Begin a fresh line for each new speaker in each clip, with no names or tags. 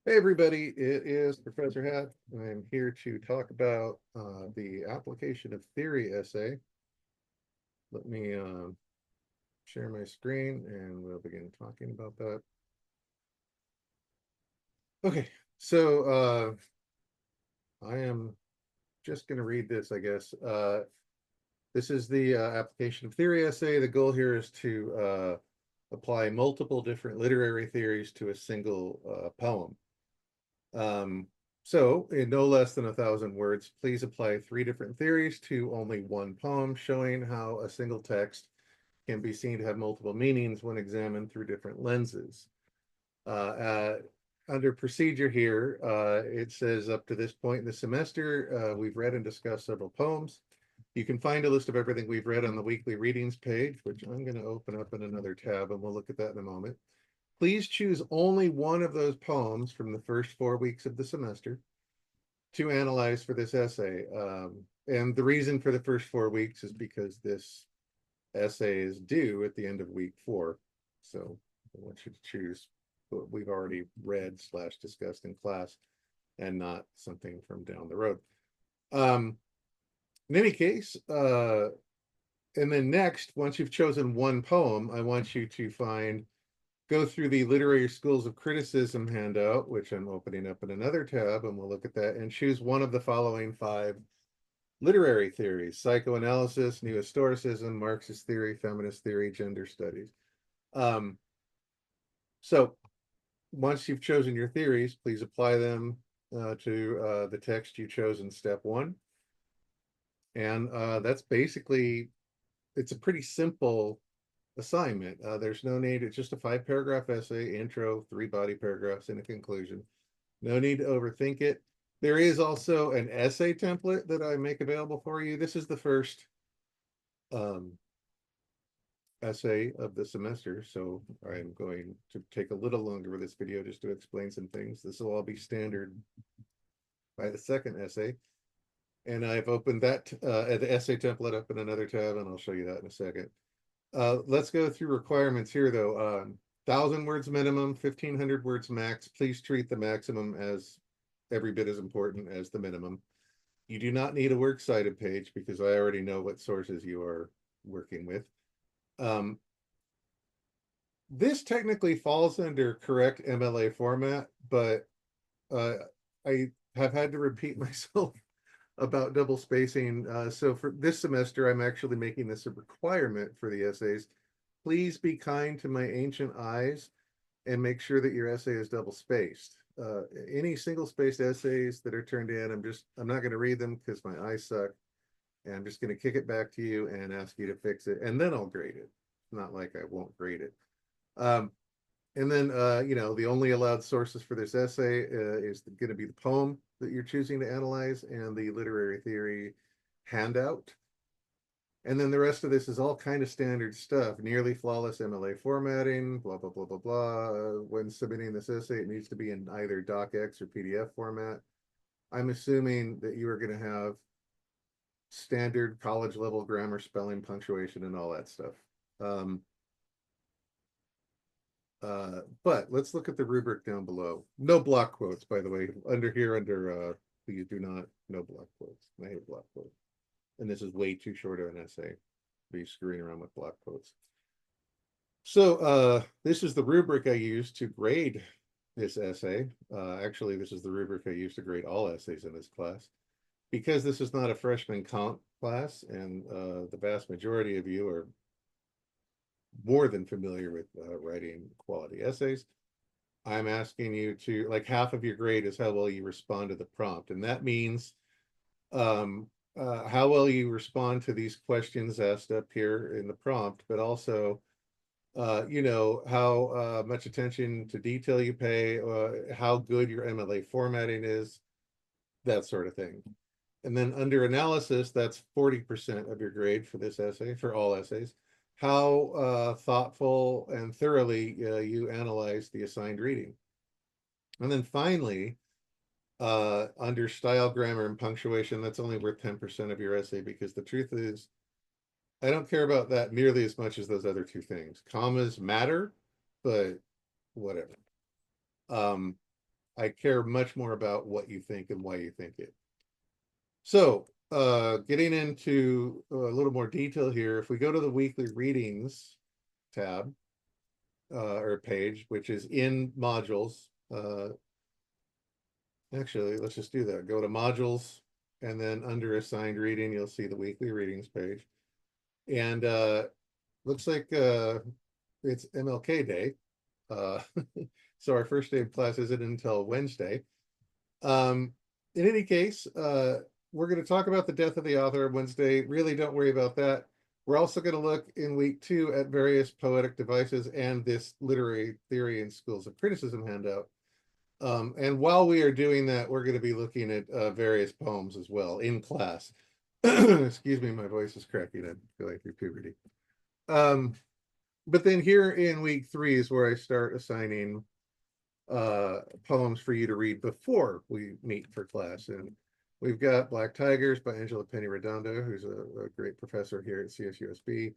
Hey everybody, it is Professor Hat. I'm here to talk about the application of theory essay. Let me share my screen and we'll begin talking about that. Okay, so I am just going to read this, I guess. This is the application of theory essay. The goal here is to apply multiple different literary theories to a single poem. Um, so, in no less than 1,000 words, please apply three different theories to only one poem, showing how a single text can be seen to have multiple meanings when examined through different lenses. Uh, uh, Under procedure here, it says up to this point in the semester, we've read and discussed several poems. You can find a list of everything we've read on the weekly readings page, which I'm going to open up in another tab, and we'll look at that in a moment. Please choose only one of those poems from the first 4 weeks of the semester to analyze for this essay. And the reason for the first 4 weeks is because this essay is due at the end of week 4. So I want you to choose what we've already read slash discussed in class and not something from down the road. Um, in any case, and then next, once you've chosen one poem, I want you to go through the Literary Schools of Criticism handout, which I'm opening up in another tab, and we'll look at that, and choose one of the following 5 literary theories: psychoanalysis, new historicism, Marxist theory, feminist theory, gender studies. Um, so once you've chosen your theories, please apply them to the text you chose in step 1. And that's basically, it's a pretty simple assignment. There's no need, it's just a 5 paragraph essay, intro, 3 body paragraphs, and a conclusion. No need to overthink it. There is also an essay template that I make available for you. This is the first um, essay of the semester, so I'm going to take a little longer with this video just to explain some things. This will all be standard by the second essay. And I've opened the essay template up in another tab, and I'll show you that in a second. Let's go through requirements here, though. 1,000 words minimum, 1,500 words max. Please treat the maximum as every bit as important as the minimum. You do not need a works cited page because I already know what sources you are working with. Um, this technically falls under correct MLA format, but uh, I have had to repeat myself about double spacing. So for this semester, I'm actually making this a requirement for the essays. Please be kind to my ancient eyes and make sure that your essay is double spaced. Any single spaced essays that are turned in, I'm not going to read them because my eyes suck. And I'm just going to kick it back to you and ask you to fix it, and then I'll grade it. It's not like I won't grade it. Um, and then, the only allowed sources for this essay is going to be the poem that you're choosing to analyze and the literary theory handout. And then the rest of this is all kind of standard stuff: nearly flawless MLA formatting, blah, blah, blah, blah, blah. When submitting this essay, it needs to be in either docx or PDF format. I'm assuming that you are going to have standard college level grammar, spelling, punctuation, and all that stuff. Um, but let's look at the rubric down below. No block quotes, by the way. Please do not, no block quotes. I hate block quotes. And this is way too short of an essay to be screwing around with block quotes. So this is the rubric I use to grade this essay. Actually, this is the rubric I use to grade all essays in this class. Because this is not a freshman count class, and the vast majority of you are more than familiar with writing quality essays, I'm asking you to, like, half of your grade is how well you respond to the prompt. And that means how well you respond to these questions asked up here in the prompt, but also, how much attention to detail you pay, how good your MLA formatting is, that sort of thing. And then under analysis, that's 40% of your grade for this essay, for all essays. How thoughtful and thoroughly you analyze the assigned reading. And then finally, under style, grammar, and punctuation, that's only worth 10% of your essay, because the truth is, I don't care about that nearly as much as those other two things. Commas matter, but whatever. Um, I care much more about what you think and why you think it. So, getting into a little more detail here, if we go to the weekly readings tab or page, which is in modules, actually, let's just do that. Go to modules, and then under assigned reading, you'll see the weekly readings page. And looks like it's MLK Day. Uh, so our first day of class isn't until Wednesday. In any case, we're going to talk about the death of the author on Wednesday. Really don't worry about that. We're also going to look in week 2 at various poetic devices and this literary theory and schools of criticism handout. And while we are doing that, we're going to be looking at various poems as well in class. Excuse me, my voice is cracking. I feel like through puberty. But then here in week 3 is where I start assigning poems for you to read before we meet for class. And we've got Black Tigers by Angela Penny Redondo, who's a great professor here at CSUSB.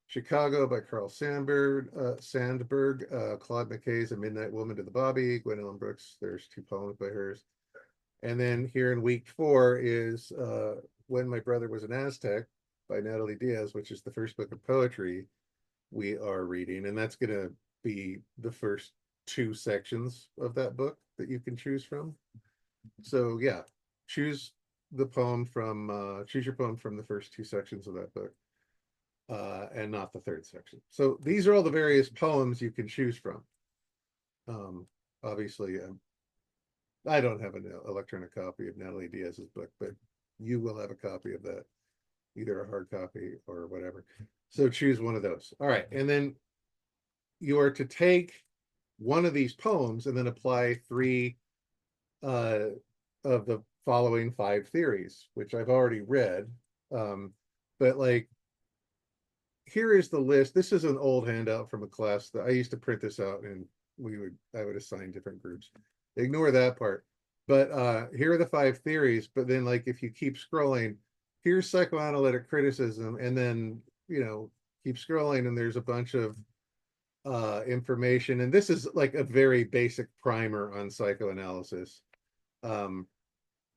Chicago by Carl Sandburg, Claude McKay's A Midnight Woman to the Bobby, Gwendolyn Brooks, there's 2 poems by hers. And then here in week 4 is When My Brother Was an Aztec by Natalie Diaz, which is the first book of poetry we are reading. And that's going to be the first 2 sections of that book that you can choose from. So yeah, choose the poem from, choose your poem from the first 2 sections of that book. And not the 3rd section. So these are all the various poems you can choose from. Obviously, I don't have an electronic copy of Natalie Diaz's book, but you will have a copy of that, either a hard copy or whatever. So choose one of those. All right, and then you are to take one of these poems and then apply 3 of the following 5 theories, which I've already read. But like, here is the list. This is an old handout from a class that I used to print this out, and I would assign different groups. Ignore that part. But here are the 5 theories. But then, like, if you keep scrolling, here's psychoanalytic criticism, and then keep scrolling, and there's a bunch of information. And this is like a very basic primer on psychoanalysis.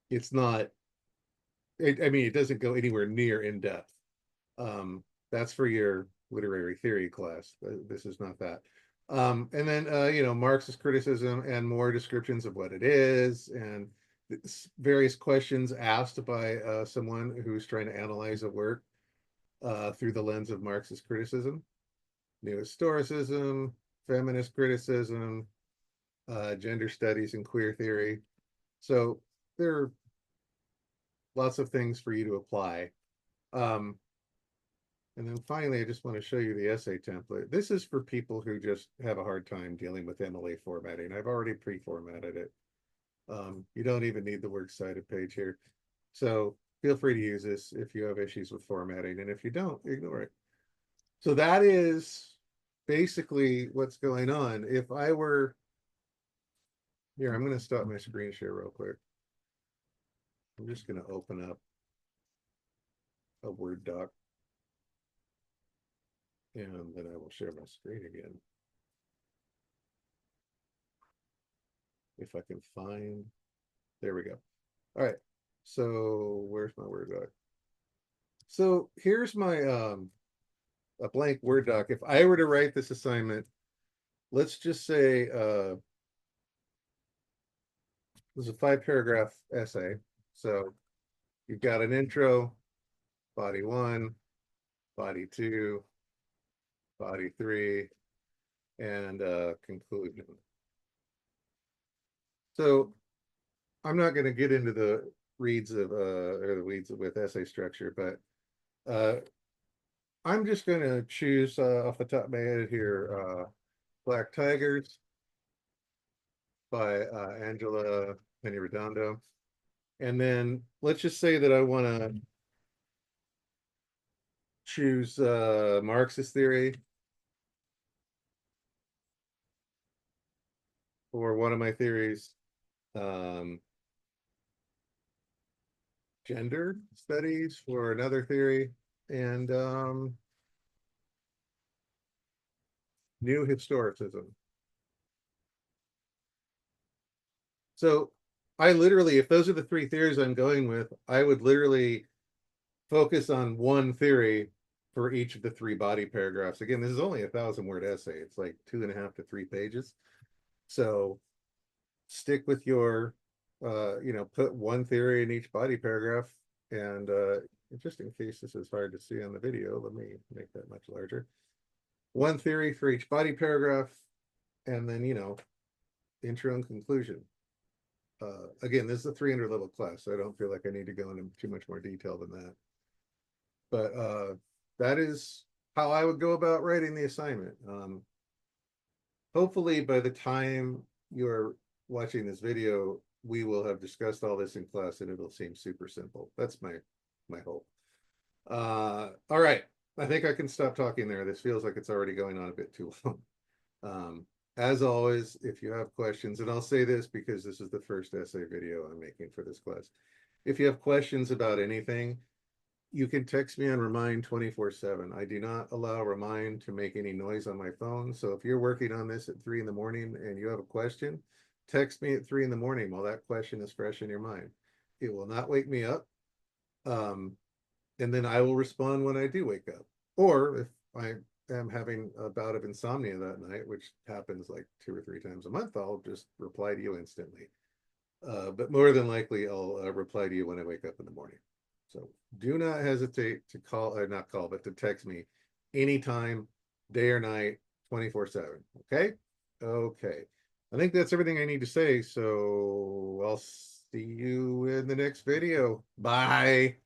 It's not. I mean, it doesn't go anywhere near in depth. That's for your literary theory class. This is not that. And then, Marxist criticism and more descriptions of what it is, and various questions asked by someone who's trying to analyze a work through the lens of Marxist criticism, new historicism, feminist criticism, gender studies and queer theory. So there are lots of things for you to apply. And then finally, I just want to show you the essay template. This is for people who just have a hard time dealing with MLA formatting. I've already pre-formatted it. You don't even need the works cited page here. So feel free to use this if you have issues with formatting. And if you don't, ignore it. So that is basically what's going on. If I were here, I'm going to stop my screen share real quick. I'm just going to open up a Word doc. And then I will share my screen again. If I can find, there we go. All right, so where's my Word doc? So here's my a blank Word doc. If I were to write this assignment, let's just say this is a 5-paragraph essay. So you've got an intro, body 1, body 2, body 3, and conclusion. So I'm not going to get into the weeds with essay structure, but I'm just going to choose off the top of my head here, Black Tigers by Angela Penny Redondo. And then let's just say that I want to choose Marxist theory for one of my theories, gender studies for another theory, and new historicism. So I literally, if those are the three theories I'm going with, I would literally focus on one theory for each of the three body paragraphs. Again, this is only 1,000 word essay. It's like 2.5 to 3 pages. So stick with your, put one theory in each body paragraph. And just in case this is hard to see on the video, let me make that much larger. One theory for each body paragraph, and then, intro and conclusion. Again, this is a 300 level class, so I don't feel like I need to go into too much more detail than that. But that is how I would go about writing the assignment. Hopefully, by the time you're watching this video, we will have discussed all this in class and it'll seem super simple. That's my hope. All right. I think I can stop talking there. This feels like it's already going on a bit too long. As always, if you have questions, and I'll say this because this is the first essay video I'm making for this class. If you have questions about anything, you can text me on Remind 24/7. I do not allow Remind to make any noise on my phone. So if you're working on this at 3 in the morning and you have a question, text me at 3 in the morning while that question is fresh in your mind. It will not wake me up. And then I will respond when I do wake up. Or if I am having a bout of insomnia that night, which happens like 2 or 3 times a month, I'll just reply to you instantly. But more than likely, I'll reply to you when I wake up in the morning. So do not hesitate to call, or not call, but to text me anytime, day or night, 24/7. Okay? Okay. I think that's everything I need to say. So I'll see you in the next video. Bye.